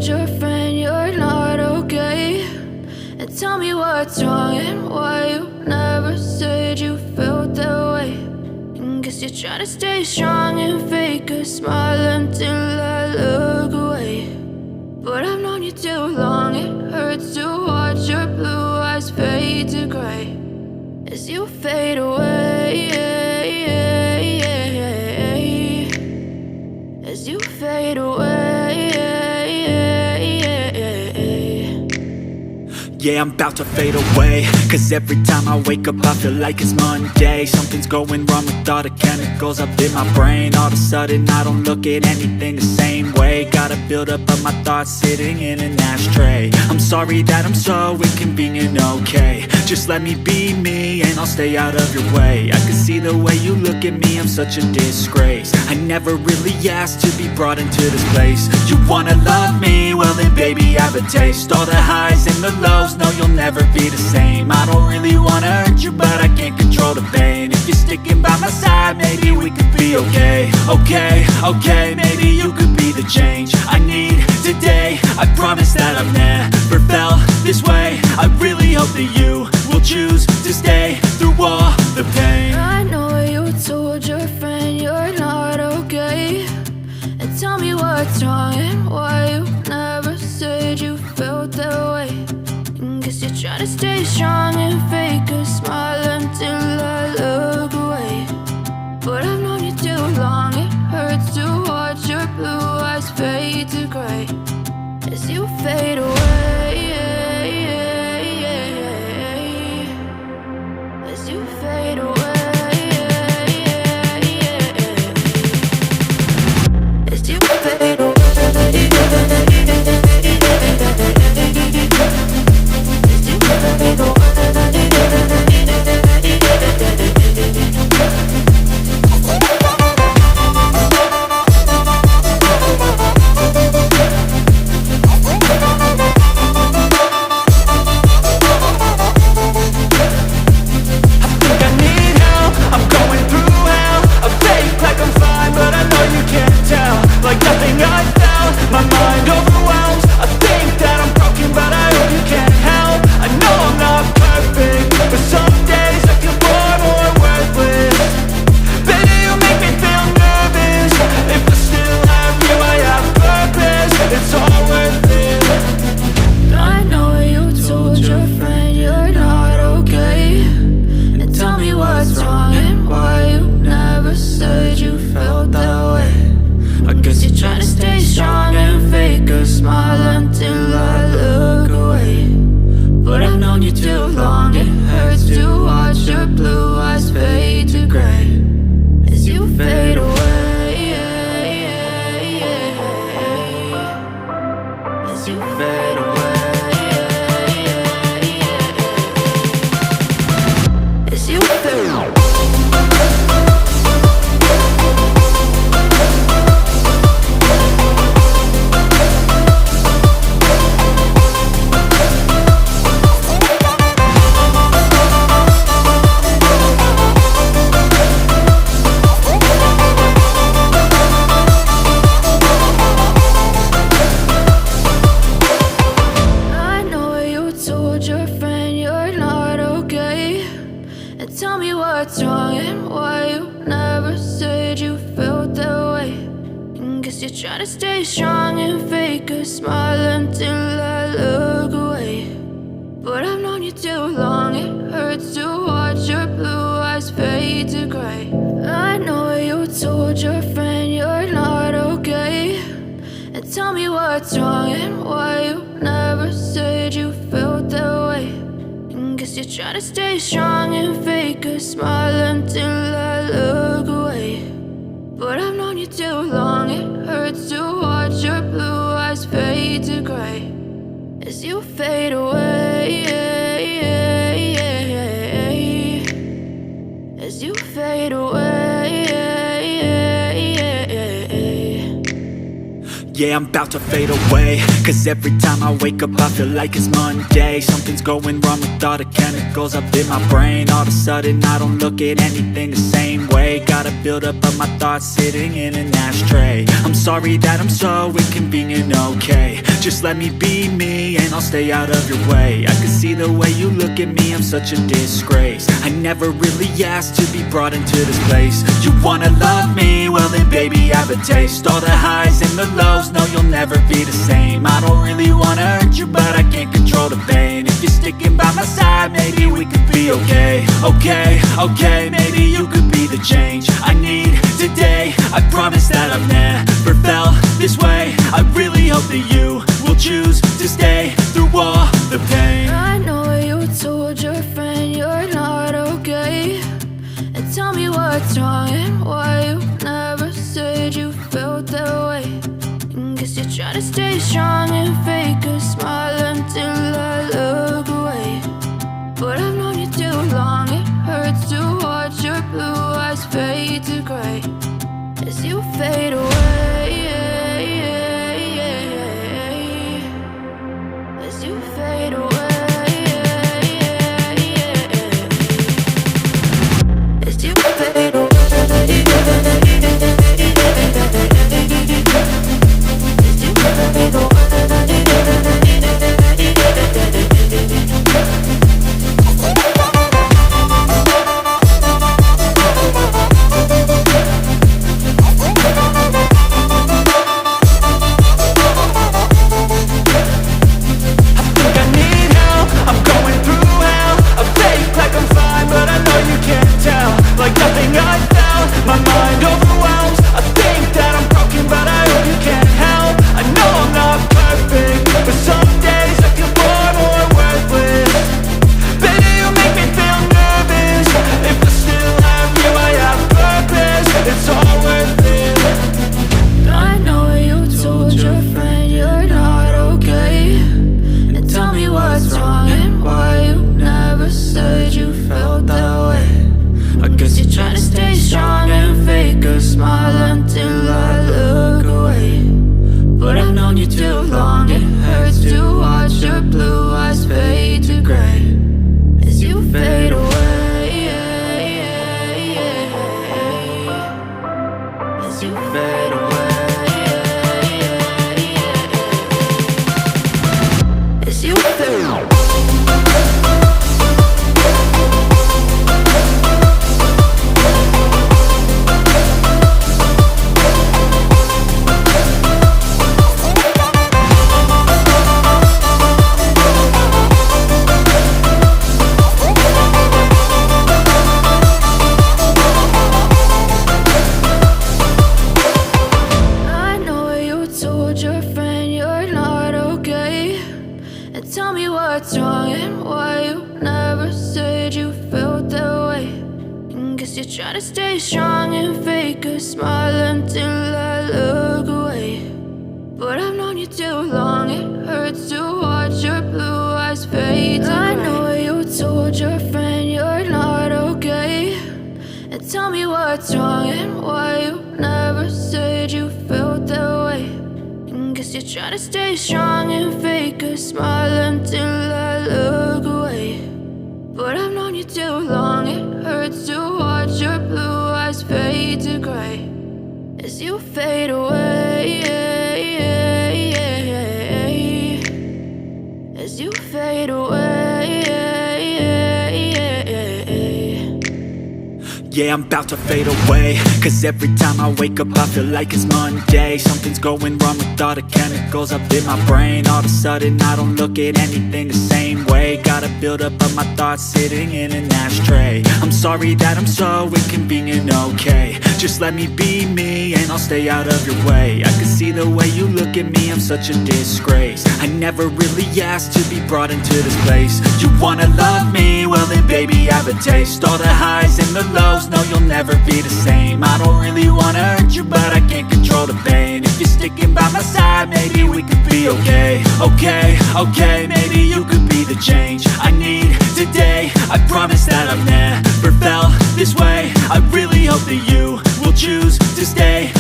told your friend you're not okay, and tell me what's wrong and why you never said you felt that way. And guess you're trying to stay strong and fake a smile until I look away. But I've known you too long, it hurts to watch your blue eyes fade to gray as you fade away, as you fade away. Yeah, I'm about to fade away, cause every time I wake up I feel like it's Monday. Something's going wrong with all the chemicals up in my brain. All of a sudden I don't look at anything the same way. Got a buildup of my thoughts sitting in an ashtray. I'm sorry that I'm so inconvenient, okay. Just let me be me and I'll stay out of your way. I can see the way you look at me, I'm such a disgrace. I never really asked to be brought into this place. You wanna love me? Well then baby have a taste. All the highs and the lows, no you'll never be the same. I don't really wanna hurt you but I can't control the pain. If you're sticking by my side maybe we could be okay. Okay, maybe you could be the change I need today. I promise that I've never felt this way. I really hope that you will choose to stay through all the pain. I know you told your friend you're not okay, and tell me what's wrong and why you never said you felt that way. And guess you're trying to stay strong and fake a smile until I look away. But I've known you too long, it hurts to watch your blue eyes fade to gray as you fade away, as you fade away, as you fade away. Yeah, I'm about to fade away, cause every time I wake up I feel like it's Monday. Something's going wrong with all the chemicals up in my brain. All of a sudden I don't look at anything the same way. Gotta build up of my thoughts sitting in an ashtray. I'm sorry that I'm so inconvenient, okay. Just let me be me and I'll stay out of your way. I can see the way you look at me, I'm such a disgrace. I never really asked to be brought into this place. You wanna love me? Well then baby, have a taste. All the highs and the lows, no you'll never be the same. I don't really wanna hurt you, but I can't control the pain. If you're sticking by my side, maybe we could be okay. Okay, maybe you could be the change I need today. I promise that I've never felt this way. I really hope that you will choose to stay through all the pain. I know you told your friend you're not okay, and tell me what's wrong and why you never said you felt that way. Guess you're trying to stay strong and fake a smile until I look away. But I've known you too long, it hurts to watch your blue eyes fade to gray as you fade away. As you fade away. As you fade away. Try to stay strong and fake a smile until I look away. But I've known you too long, it hurts to watch your blue eyes fade to gray. I know you told your friend you're not okay, and tell me what's wrong and why you never said you felt that way. Guess you're trying to stay strong and fake a smile until I look away. But I've known you too long, it hurts to watch your blue eyes fade to gray as you fade away. As you fade away. Yeah, I'm about to fade away, cause every time I wake up I feel like it's Monday. Something's going wrong with all the chemicals up in my brain. All of a sudden I don't look at anything the same way. Gotta build up of my thoughts sitting in an ashtray. I'm sorry that I'm so inconvenient, okay. Just let me be me and I'll stay out of your way. I can see the way you look at me, I'm such a disgrace. I never really asked to be brought into this place. You wanna love me? Well then baby, have a taste. All the highs and the lows, no you'll never be the same. I don't really wanna hurt you, but I can't control the pain. If you're sticking by my side, maybe we could be okay. Okay, maybe you could be the change I need today. I promise that I've never felt this way. I really hope that you will choose to stay